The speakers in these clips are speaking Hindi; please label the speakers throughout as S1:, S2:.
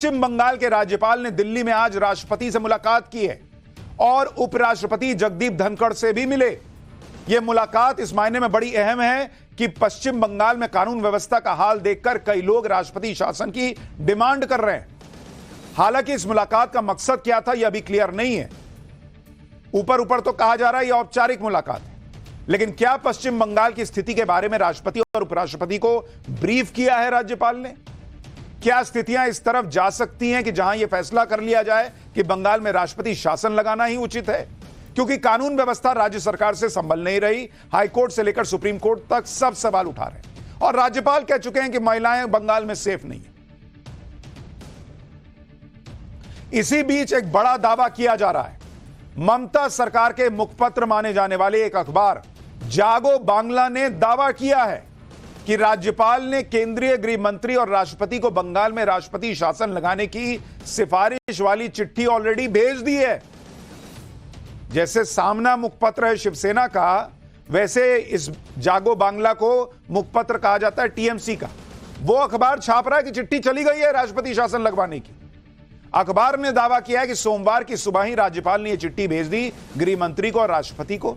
S1: पश्चिम बंगाल के राज्यपाल ने दिल्ली में आज राष्ट्रपति से मुलाकात की है और उपराष्ट्रपति जगदीप धनखड़ से भी मिले। यह मुलाकात इस मायने में बड़ी अहम है कि पश्चिम बंगाल में कानून व्यवस्था का हाल देखकर कई लोग राष्ट्रपति शासन की डिमांड कर रहे हैं। हालांकि इस मुलाकात का मकसद क्या था यह अभी क्लियर नहीं है। ऊपर ऊपर तो कहा जा रहा है यह औपचारिक मुलाकात है, लेकिन क्या पश्चिम बंगाल की स्थिति के बारे में राष्ट्रपति और उपराष्ट्रपति को ब्रीफ किया है राज्यपाल ने? क्या स्थितियां इस तरफ जा सकती हैं कि जहां यह फैसला कर लिया जाए कि बंगाल में राष्ट्रपति शासन लगाना ही उचित है? क्योंकि कानून व्यवस्था राज्य सरकार से संभल नहीं रही। हाईकोर्ट से लेकर सुप्रीम कोर्ट तक सब सवाल उठा रहे हैं और राज्यपाल कह चुके हैं कि महिलाएं बंगाल में सेफ नहीं है। इसी बीच एक बड़ा दावा किया जा रहा है। ममता सरकार के मुखपत्र माने जाने वाले एक अखबार जागो बांग्ला ने दावा किया है कि राज्यपाल ने केंद्रीय गृह मंत्री और राष्ट्रपति को बंगाल में राष्ट्रपति शासन लगाने की सिफारिश वाली चिट्ठी ऑलरेडी भेज दी है। जैसे सामना मुखपत्र है शिवसेना का, वैसे इस जागो बांग्ला को मुखपत्र कहा जाता है टीएमसी का। वो अखबार छाप रहा है कि चिट्ठी चली गई है राष्ट्रपति शासन लगवाने की। अखबार ने दावा किया है कि सोमवार की सुबह ही राज्यपाल ने यह चिट्ठी भेज दी गृह मंत्री को और राष्ट्रपति को।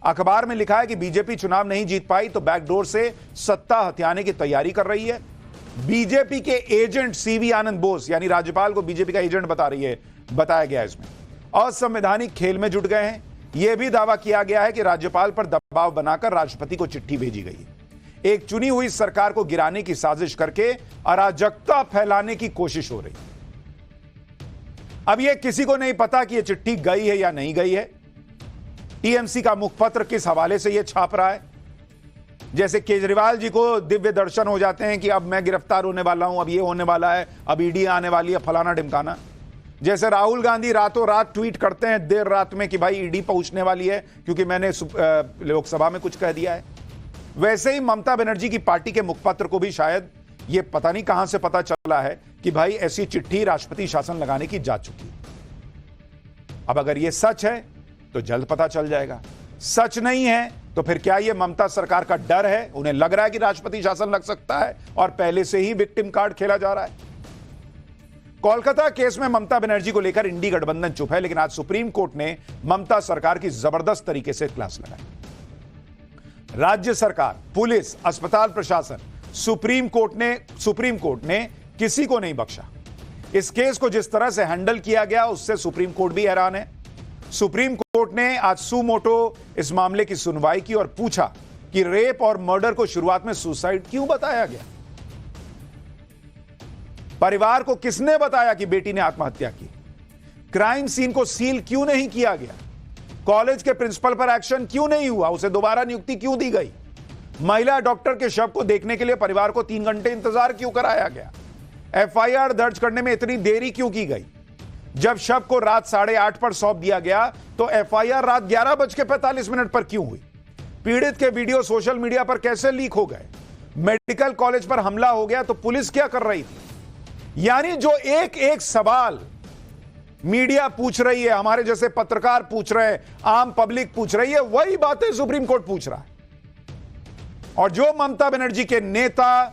S1: अखबार में लिखा है कि बीजेपी चुनाव नहीं जीत पाई तो बैकडोर से सत्ता हथियाने की तैयारी कर रही है। बीजेपी के एजेंट सीवी आनंद बोस, यानी राज्यपाल को बीजेपी का एजेंट बताया गया। इसमें असंवैधानिक खेल में जुट गए हैं। यह भी दावा किया गया है कि राज्यपाल पर दबाव बनाकर राष्ट्रपति को चिट्ठी भेजी गई है। एक चुनी हुई सरकार को गिराने की साजिश करके अराजकता फैलाने की कोशिश हो रही है। अब यह किसी को नहीं पता कि यह चिट्ठी गई है या नहीं गई है। टीएमसी का मुखपत्र किस हवाले से यह छाप रहा है। जैसे केजरीवाल जी को दिव्य दर्शन हो जाते हैं कि अब मैं गिरफ्तार होने वाला हूं, अब यह होने वाला है, अब ईडी आने वाली है, फलाना ढिमकाना। जैसे राहुल गांधी रातों रात ट्वीट करते हैं देर रात में कि भाई ईडी पहुंचने वाली है क्योंकि मैंने लोकसभा में कुछ कह दिया है। वैसे ही ममता बनर्जी की पार्टी के मुखपत्र को भी शायद यह पता नहीं कहां से पता चला है कि भाई ऐसी चिट्ठी राष्ट्रपति शासन लगाने की जा चुकी है। अब अगर यह सच है तो जल्द पता चल जाएगा। सच नहीं है तो फिर क्या यह ममता सरकार का डर है? उन्हें लग रहा है कि राष्ट्रपति शासन लग सकता है और पहले से ही विक्टिम कार्ड खेला जा रहा है। कोलकाता केस में ममता बनर्जी को लेकर इंडी गठबंधन चुप है, लेकिन आज सुप्रीम कोर्ट ने ममता सरकार की जबरदस्त तरीके से क्लास लगाई। राज्य सरकार, पुलिस, अस्पताल प्रशासन, सुप्रीम कोर्ट ने किसी को नहीं बख्शा। इस केस को जिस तरह से हैंडल किया गया उससे सुप्रीम कोर्ट भी हैरान है। सुप्रीम कोर्ट ने आज सुमोटो इस मामले की सुनवाई की और पूछा कि रेप और मर्डर को शुरुआत में सुसाइड क्यों बताया गया। परिवार को किसने बताया कि बेटी ने आत्महत्या की? क्राइम सीन को सील क्यों नहीं किया गया? कॉलेज के प्रिंसिपल पर एक्शन क्यों नहीं हुआ? उसे दोबारा नियुक्ति क्यों दी गई? महिला डॉक्टर के शव को देखने के लिए परिवार को 3 घंटे इंतजार क्यों कराया गया? एफआईआर दर्ज करने में इतनी देरी क्यों की गई? जब शव को रात 8:30 पर सौंप दिया गया तो एफआईआर रात 11:45 पर क्यों हुई? पीड़ित के वीडियो सोशल मीडिया पर कैसे लीक हो गए? मेडिकल कॉलेज पर हमला हो गया तो पुलिस क्या कर रही थी? यानी जो एक एक सवाल मीडिया पूछ रही है, हमारे जैसे पत्रकार पूछ रहे हैं, आम पब्लिक पूछ रही है, वही बातें सुप्रीम कोर्ट पूछ रहा है। और जो ममता बनर्जी के नेता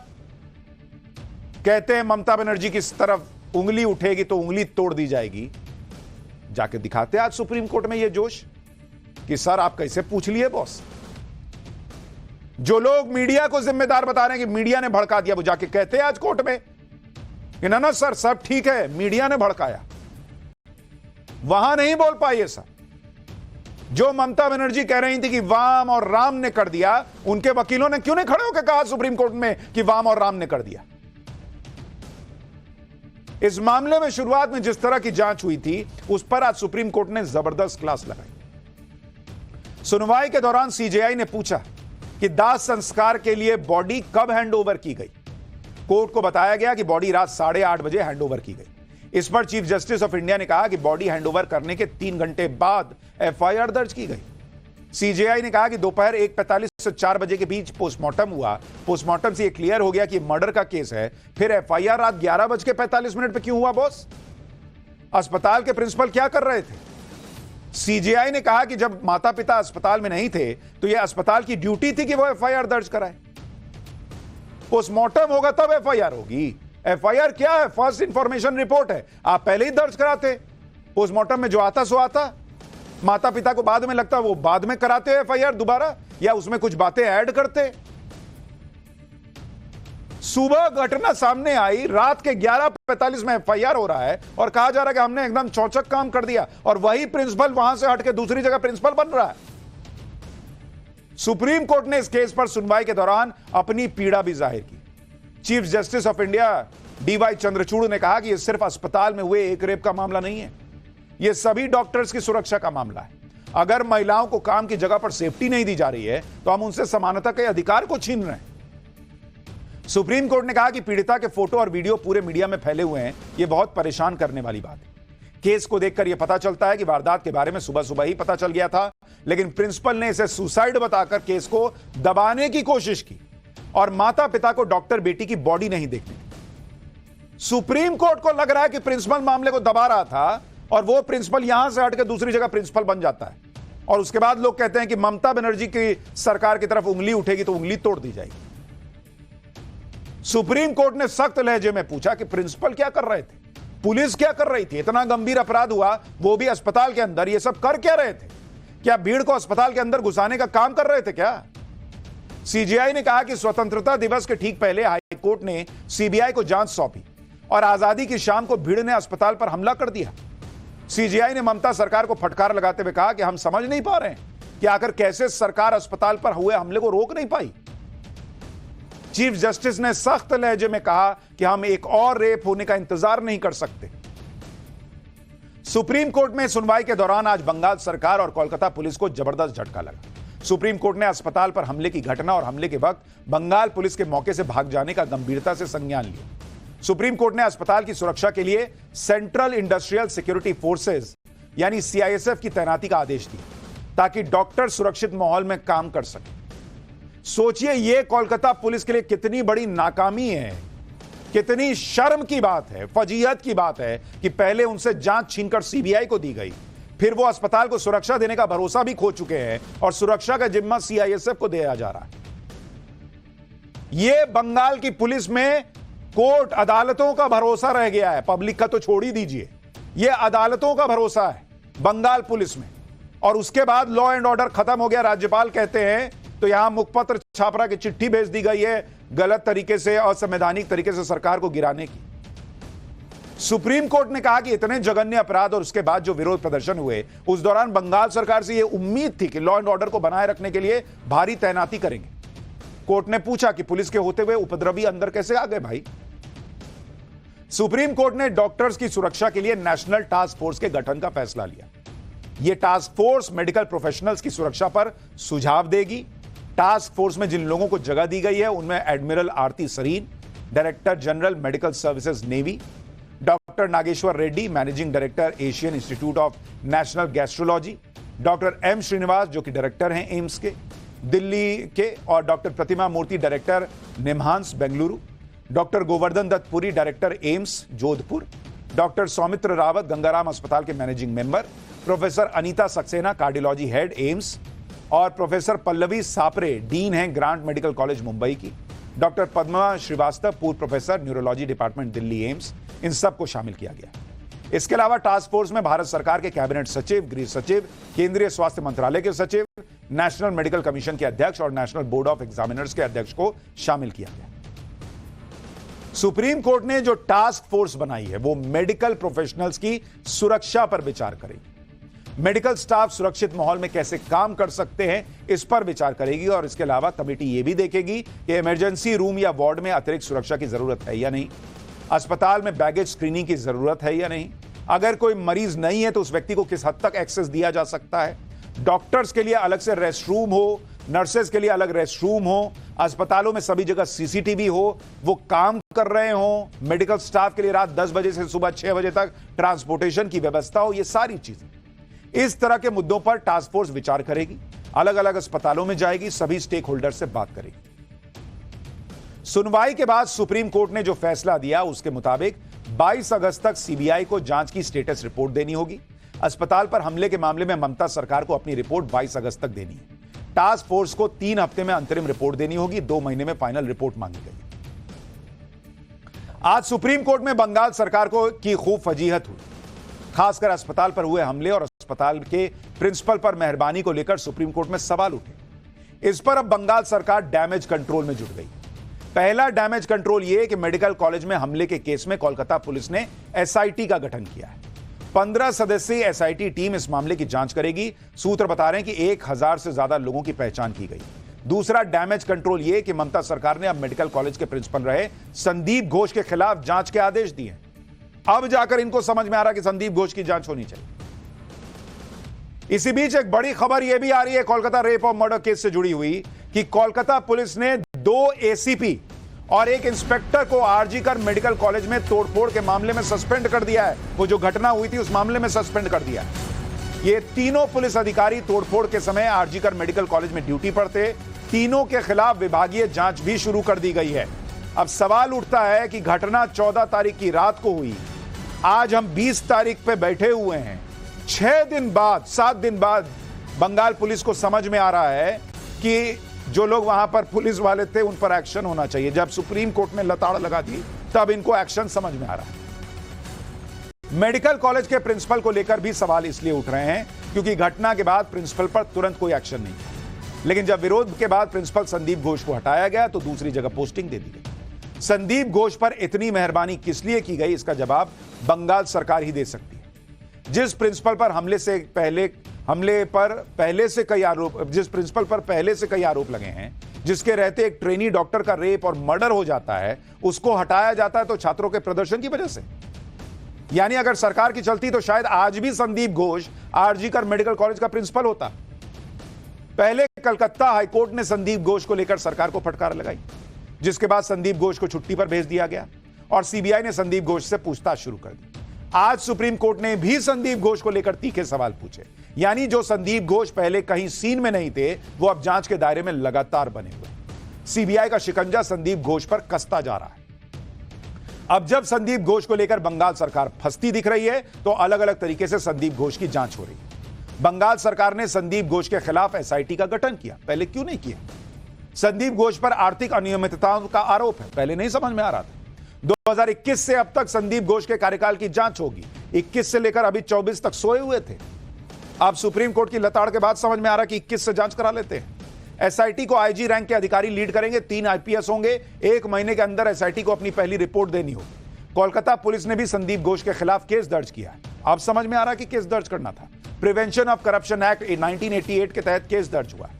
S1: कहते हैं ममता बनर्जी की तरफ उंगली उठेगी तो उंगली तोड़ दी जाएगी, जाके दिखाते आज सुप्रीम कोर्ट में यह जोश कि सर आप कैसे पूछ लिए बॉस। जो लोग मीडिया को जिम्मेदार बता रहे हैं कि मीडिया ने भड़का दिया, वो जाके कहते हैं आज कोर्ट में कि ना सर सब ठीक है, मीडिया ने भड़काया। वहां नहीं बोल पाए सर। जो ममता बनर्जी कह रही थी कि वाम और राम ने कर दिया, उनके वकीलों ने क्यों नहीं खड़े होकर कहा सुप्रीम कोर्ट में कि वाम और राम ने कर दिया? इस मामले में शुरुआत में जिस तरह की जांच हुई थी उस पर आज सुप्रीम कोर्ट ने जबरदस्त क्लास लगाई। सुनवाई के दौरान सीजेआई ने पूछा कि दाह संस्कार के लिए बॉडी कब हैंडओवर की गई। कोर्ट को बताया गया कि बॉडी रात 8:30 बजे हैंडओवर की गई। इस पर चीफ जस्टिस ऑफ इंडिया ने कहा कि बॉडी हैंडओवर करने के 3 घंटे बाद एफआईआर दर्ज की गई। सीजेआई ने कहा कि दोपहर 1:45 से 4 बजे के बीच पोस्टमार्टम हुआ। पोस्टमार्टम से यह क्लियर हो गया कि मर्डर का केस है। फिर एफआईआर रात 11:45 पे क्यों हुआ बॉस? अस्पताल के प्रिंसिपल क्या कर रहे थे? सीजेआई ने कहा कि जब माता पिता अस्पताल में नहीं थे तो यह अस्पताल की ड्यूटी थी कि वो एफआईआर दर्ज कराए। पोस्टमार्टम होगा तब एफआईआर होगी। एफआईआर क्या है? फर्स्ट इंफॉर्मेशन रिपोर्ट है, आप पहले ही दर्ज कराते। पोस्टमार्टम में जो आता सो आता, माता पिता को बाद में लगता वो बाद में कराते एफआईआर दोबारा, या उसमें कुछ बातें ऐड करते। सुबह घटना सामने आई, रात के 11:45 में एफआईआर हो रहा है और कहा जा रहा है कि हमने एकदम चौचक काम कर दिया, और वही प्रिंसिपल वहां से हटके दूसरी जगह प्रिंसिपल बन रहा है। सुप्रीम कोर्ट ने इस केस पर सुनवाई के दौरान अपनी पीड़ा भी जाहिर की। Chief justice of India D Y Chandrachud ने कहा कि यह सिर्फ अस्पताल में हुए एक रेप का मामला नहीं है, यह सभी डॉक्टर्स की सुरक्षा का मामला है। अगर महिलाओं को काम की जगह पर सेफ्टी नहीं दी जा रही है तो हम उनसे समानता के अधिकार को छीन रहे हैं। सुप्रीम कोर्ट ने कहा कि पीड़िता के फोटो और वीडियो पूरे मीडिया में फैले हुए हैं, यह बहुत परेशान करने वाली बात है। केस को देखकर यह पता चलता है कि वारदात के बारे में सुबह सुबह ही पता चल गया था, लेकिन प्रिंसिपल ने इसे सुसाइड बताकर केस को दबाने की कोशिश की और माता पिता को डॉक्टर बेटी की बॉडी नहीं देखने दी। सुप्रीम कोर्ट को लग रहा है कि प्रिंसिपल मामले को दबा रहा था और वो प्रिंसिपल यहां से हटकर दूसरी जगह प्रिंसिपल बन जाता है, और उसके बाद लोग कहते हैं कि ममता बनर्जी की सरकार की तरफ उंगली उठेगी तो उंगली तोड़ दी जाएगी। सुप्रीम कोर्ट ने सख्त लहजे में पूछा कि प्रिंसिपल क्या कर रहे थे, पुलिस क्या कर रही थी? इतना गंभीर अपराध हुआ, वो भी अस्पताल के अंदर, ये सब कर क्या रहे थे? क्या भीड़ को अस्पताल के अंदर घुसाने का काम कर रहे थे क्या? सीजीआई ने कहा कि स्वतंत्रता दिवस के ठीक पहले हाईकोर्ट ने सीबीआई को जांच सौंपी और आजादी की शाम को भीड़ ने अस्पताल पर हमला कर दिया। सीजीआई ने ममता सरकार को फटकार लगाते हुए कहा कि हम समझ नहीं पा रहे हैं कि आखिर कैसे सरकार अस्पताल पर हुए हमले को रोक नहीं पाई। चीफ जस्टिस ने सख्त लहजे में कहा कि हम एक और रेप होने का इंतजार नहीं कर सकते। सुप्रीम कोर्ट में सुनवाई के दौरान आज बंगाल सरकार और कोलकाता पुलिस को जबरदस्त झटका लगा। सुप्रीम कोर्ट ने अस्पताल पर हमले की घटना और हमले के वक्त बंगाल पुलिस के मौके से भाग जाने का गंभीरता से संज्ञान लिया। सुप्रीम कोर्ट ने अस्पताल की सुरक्षा के लिए सेंट्रल इंडस्ट्रियल सिक्योरिटी फोर्सेस यानी सीआईएसएफ की तैनाती का आदेश दिया ताकि डॉक्टर सुरक्षित माहौल में काम कर सके। सोचिए यह कोलकाता पुलिस के लिए कितनी बड़ी नाकामी है, कितनी शर्म की बात है, फजीहत की बात है कि पहले उनसे जांच छीनकर सीबीआई को दी गई, फिर वो अस्पताल को सुरक्षा देने का भरोसा भी खो चुके हैं और सुरक्षा का जिम्मा सीआईएसएफ को दिया जा रहा है। यह बंगाल की पुलिस में कोर्ट अदालतों का भरोसा रह गया है, पब्लिक का तो छोड़ ही दीजिए, यह अदालतों का भरोसा है बंगाल पुलिस में। और उसके बाद लॉ एंड ऑर्डर खत्म हो गया, राज्यपाल कहते हैं तो यहां मुखपत्र छापरा की चिट्ठी भेज दी गई है गलत तरीके से, असंवैधानिक तरीके से सरकार को गिराने की। सुप्रीम कोर्ट ने कहा कि इतने जघन्य अपराध और उसके बाद जो विरोध प्रदर्शन हुए, उस दौरान बंगाल सरकार से यह उम्मीद थी कि लॉ एंड ऑर्डर को बनाए रखने के लिए भारी तैनाती करेंगे। कोर्ट ने पूछा कि पुलिस के होते हुए उपद्रवी अंदर कैसे आ गए भाई? सुप्रीम कोर्ट ने डॉक्टर्स की सुरक्षा के लिए नेशनल टास्क फोर्स के गठन का फैसला लिया। यह टास्क फोर्स मेडिकल प्रोफेशनल्स की सुरक्षा पर सुझाव देगी। टास्क फोर्स में जिन लोगों को जगह दी गई है उनमें admiral Aarti Sareen, director general medical services navy, doctor Nageshwar Reddy, managing director Asian institute of national gastrology, doctor M Srinivas जो कि डायरेक्टर हैं एम्स के दिल्ली के, और doctor Pratima Murthy director NIMHANS Bengaluru, doctor Govardhan Dutt Puri director AIIMS Jodhpur, doctor Saumitra Rawat Gangaram अस्पताल के managing member, professor Anita Saxena cardiology head AIIMS, और प्रोफेसर पल्लवी सापरे डीन हैं ग्रांट मेडिकल कॉलेज मुंबई की, डॉक्टर पद्मा श्रीवास्तव पूर्व professor neurology department Delhi AIIMS, इन सबको शामिल किया गया। इसके अलावा टास्क फोर्स में भारत सरकार के कैबिनेट सचिव, गृह सचिव, केंद्रीय स्वास्थ्य मंत्रालय के सचिव, नेशनल मेडिकल कमीशन के अध्यक्ष और नेशनल बोर्ड ऑफ एग्जामिनर्स के अध्यक्ष को शामिल किया गया। सुप्रीम कोर्ट ने जो टास्क फोर्स बनाई है वो मेडिकल प्रोफेशनल्स की सुरक्षा पर विचार करेगी। मेडिकल स्टाफ सुरक्षित माहौल में कैसे काम कर सकते हैं इस पर विचार करेगी, और इसके अलावा कमेटी यह भी देखेगी कि इमरजेंसी रूम या वार्ड में अतिरिक्त सुरक्षा की जरूरत है या नहीं, अस्पताल में बैगेज स्क्रीनिंग की जरूरत है या नहीं, अगर कोई मरीज नहीं है तो उस व्यक्ति को किस हद तक एक्सेस दिया जा सकता है, डॉक्टर्स के लिए अलग से रेस्ट रूम हो, नर्सेज के लिए अलग रेस्ट रूम हो, अस्पतालों में सभी जगह सीसीटीवी हो, वो काम कर रहे हो, मेडिकल स्टाफ के लिए रात 10 बजे से सुबह 6 बजे तक ट्रांसपोर्टेशन की व्यवस्था हो, ये सारी चीजें, इस तरह के मुद्दों पर टास्क फोर्स विचार करेगी, अलग अलग अस्पतालों में जाएगी, सभी स्टेक होल्डर से बात करेगी। सुनवाई के बाद सुप्रीम कोर्ट ने जो फैसला दिया उसके मुताबिक 22 अगस्त तक सीबीआई को जांच की स्टेटस रिपोर्ट देनी होगी। अस्पताल पर हमले के मामले में ममता सरकार को अपनी रिपोर्ट 22 अगस्त तक देनी है। टास्क फोर्स को 3 हफ्ते में अंतरिम रिपोर्ट देनी होगी, 2 महीने में फाइनल रिपोर्ट मांगी गई। आज सुप्रीम कोर्ट में बंगाल सरकार की खूब फजीहत हुई। खासकर अस्पताल पर हुए हमले और अस्पताल के प्रिंसिपल पर मेहरबानी को लेकर सुप्रीम कोर्ट में सवाल उठे। इस पर अब बंगाल सरकार डैमेज कंट्रोल में जुट गई। पहला डैमेज कंट्रोल यह कि मेडिकल कॉलेज में हमले के केस में कोलकाता पुलिस ने एसआईटी का गठन किया है। 15 सदस्यीय एसआईटी टीम इस मामले की जांच करेगी। सूत्र बता रहे हैं कि 1000 से ज्यादा लोगों की पहचान की गई। दूसरा डैमेज कंट्रोल यह कि ममता सरकार ने अब मेडिकल कॉलेज के प्रिंसिपल रहे संदीप घोष के खिलाफ जांच के आदेश दिए। अब जाकर इनको समझ में आ रहा कि संदीप घोष की जांच होनी चाहिए। इसी बीच एक बड़ी खबर यह भी आ रही है कोलकाता रेप और मर्डर केस से जुड़ी हुई कि कोलकाता पुलिस ने 2 एसीपी और एक इंस्पेक्टर को आरजीकर मेडिकल कॉलेज में तोड़फोड़ के मामले में सस्पेंड कर दिया है। वो जो घटना हुई थी उस मामले में सस्पेंड कर दिया है। ये तीनों पुलिस अधिकारी तोड़फोड़ के समय आरजीकर मेडिकल कॉलेज में ड्यूटी पर थे। तीनों के खिलाफ विभागीय जांच भी शुरू कर दी गई है। अब सवाल उठता है कि घटना 14 तारीख की रात को हुई। आज हम 20 तारीख पे बैठे हुए हैं। 6 दिन बाद 7 दिन बाद बंगाल पुलिस को समझ में आ रहा है कि जो लोग वहां पर पुलिस वाले थे उन पर एक्शन होना चाहिए। जब सुप्रीम कोर्ट ने लताड़ लगा दी तब इनको एक्शन समझ में आ रहा है। मेडिकल कॉलेज के प्रिंसिपल को लेकर भी सवाल इसलिए उठ रहे हैं क्योंकि घटना के बाद प्रिंसिपल पर तुरंत कोई एक्शन नहीं किया। लेकिन जब विरोध के बाद प्रिंसिपल संदीप घोष को हटाया गया तो दूसरी जगह पोस्टिंग दे दी गई। संदीप घोष पर इतनी मेहरबानी किस लिए की गई, इसका जवाब बंगाल सरकार ही दे सकती है। जिस प्रिंसिपल पर पहले से कई आरोप लगे हैं, जिसके रहते एक ट्रेनी डॉक्टर का रेप और मर्डर हो जाता है, उसको हटाया जाता है तो छात्रों के प्रदर्शन की वजह से। यानी अगर सरकार की चलती तो शायद आज भी संदीप घोष आरजीकर मेडिकल कॉलेज का प्रिंसिपल होता। पहले कलकत्ता हाईकोर्ट ने संदीप घोष को लेकर सरकार को फटकार लगाई, जिसके बाद संदीप घोष को छुट्टी पर भेज दिया गया और सीबीआई ने संदीप घोष से पूछताछ शुरू कर दी। आज सुप्रीम कोर्ट ने भी संदीप घोष को लेकर तीखे सवाल पूछे। यानी जो संदीप घोष पहले कहीं सीन में नहीं थे वो अब जांच के दायरे में लगातार बने हुए। सीबीआई का शिकंजा संदीप घोष पर कसता जा रहा है। अब जब संदीप घोष को लेकर बंगाल सरकार फंसती दिख रही है तो अलग अलग तरीके से संदीप घोष की जांच हो रही है। बंगाल सरकार ने संदीप घोष के खिलाफ एसआईटी का गठन किया, पहले क्यों नहीं किया? संदीप घोष पर आर्थिक अनियमितताओं का आरोप है, पहले नहीं समझ में आ रहा था। 2021 से अब तक संदीप घोष के कार्यकाल की जांच होगी। 21 से लेकर अभी 24 तक सोए हुए थे। अब सुप्रीम कोर्ट की लताड़ के बाद समझ में आ रहा कि 21 से जांच करा लेते हैं। एसआईटी को आईजी रैंक के अधिकारी लीड करेंगे, 3 आईपीएस होंगे। 1 महीने के अंदर एसआईटी को अपनी पहली रिपोर्ट देनी होगी। कोलकाता पुलिस ने भी संदीप घोष के खिलाफ केस दर्ज किया है। अब समझ में आ रहा कि केस दर्ज करना था। प्रिवेंशन ऑफ करप्शन एक्ट 1988 के तहत केस दर्ज हुआ है।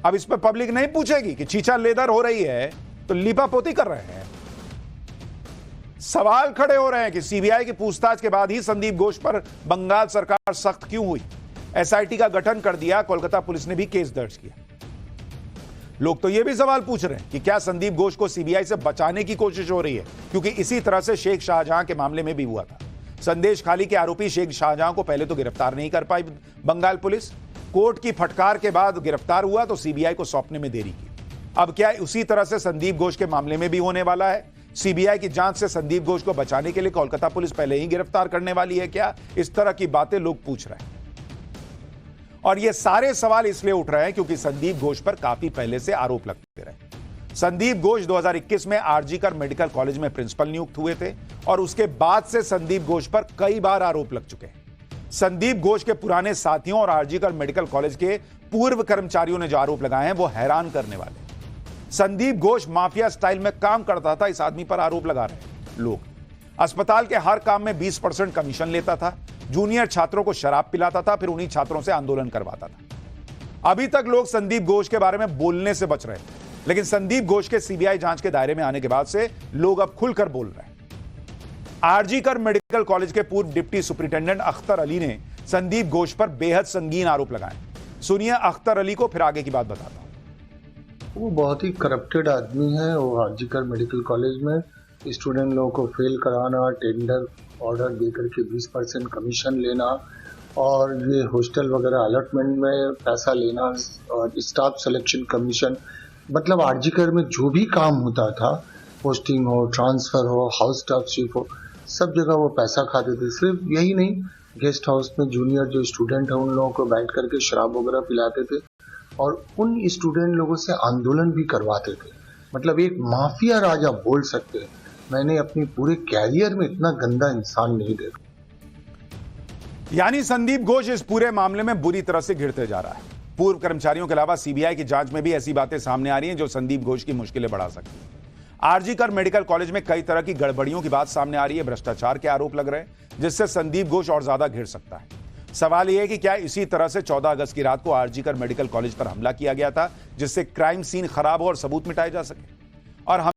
S1: अब इस पर पब्लिक नहीं पूछेगी कि चीचा लेदर हो रही है तो लीपापोती कर रहे हैं। सवाल खड़े हो रहे हैं कि सीबीआई की पूछताछ के बाद ही संदीप घोष पर बंगाल सरकार सख्त क्यों हुई? एसआईटी का गठन कर दिया, कोलकाता पुलिस ने भी केस दर्ज किया। लोग तो यह भी सवाल पूछ रहे हैं कि क्या संदीप घोष को सीबीआई से बचाने की कोशिश हो रही है, क्योंकि इसी तरह से शेख शाहजहां के मामले में भी हुआ था। संदेश खाली के आरोपी शेख शाहजहां को पहले तो गिरफ्तार नहीं कर पाई बंगाल पुलिस। कोर्ट की फटकार के बाद गिरफ्तार हुआ तो सीबीआई को सौंपने में देरी की। अब क्या उसी तरह से संदीप घोष के मामले में भी होने वाला है? सीबीआई की जांच से संदीप घोष को बचाने के लिए कोलकाता पुलिस पहले ही गिरफ्तार करने वाली है क्या? इस तरह की बातें लोग पूछ रहे हैं। और ये सारे सवाल इसलिए उठ रहे हैं क्योंकि संदीप घोष पर काफी पहले से आरोप लगते रहे। संदीप घोष 2021 में आरजीकर मेडिकल कॉलेज में प्रिंसिपल नियुक्त हुए थे और उसके बाद से संदीप घोष पर कई बार आरोप लग चुके हैं। संदीप घोष के पुराने साथियों और आरजीकर मेडिकल कॉलेज के पूर्व कर्मचारियों ने जो आरोप लगाए हैं वो हैरान करने वाले। संदीप घोष माफिया स्टाइल में काम करता था, इस आदमी पर आरोप लगा रहे हैं लोग। अस्पताल के हर काम में 20% कमीशन लेता था, जूनियर छात्रों को शराब पिलाता था, फिर उन्हीं छात्रों से आंदोलन करवाता था। अभी तक लोग संदीप घोष के बारे में बोलने से बच रहे हैं, लेकिन संदीप घोष के सीबीआई जांच के दायरे में आने के बाद से लोग अब खुलकर बोल रहे हैं। आरजीकर मेडिकल कॉलेज के पूर्व डिप्टी सुपरिटेंडेंट अख्तर अली ने संदीप घोष पर बेहद संगीन आरोप लगाए। सुनिए अख्तर अली को, फिर आगे की बात बताता हूं।
S2: वो बहुत ही करप्टेड आदमी है। वो आरजीकर मेडिकल कॉलेज में स्टूडेंट लोगों को फेल कराना, टेंडर ऑर्डर देकर के 20% कमीशन लेना और ये हॉस्टल वगैरह अलॉटमेंट में पैसा लेना और स्टाफ सिलेक्शन कमीशन, मतलब आरजीकर में जो भी काम होता था, पोस्टिंग हो, ट्रांसफर हो, हाउस स्टाफशिप हो, सब जगह वो पैसा खाते थे। सिर्फ यही नहीं, गेस्ट हाउस में जूनियर जो स्टूडेंट है उन लोगों को बैठ करके शराब वगैरह पिलाते थे और उन स्टूडेंट लोगों से आंदोलन भी करवाते थे। मतलब एक माफिया राजा बोल सकते हैं। मैंने अपनी पूरे कैरियर में इतना गंदा इंसान नहीं देखा।
S1: यानी संदीप घोष इस पूरे मामले में बुरी तरह से घिरते जा रहा है। पूर्व कर्मचारियों के अलावा सीबीआई की जांच में भी ऐसी बातें सामने आ रही हैं जो संदीप घोष की मुश्किलें बढ़ा सकती हैं। आरजीकर मेडिकल कॉलेज में कई तरह की गड़बड़ियों की बात सामने आ रही है, भ्रष्टाचार के आरोप लग रहे हैं, जिससे संदीप घोष और ज्यादा घिर सकता है। सवाल यह है कि क्या इसी तरह से 14 अगस्त की रात को आरजीकर मेडिकल कॉलेज पर हमला किया गया था, जिससे क्राइम सीन खराब हो और सबूत मिटाए जा सके। और हम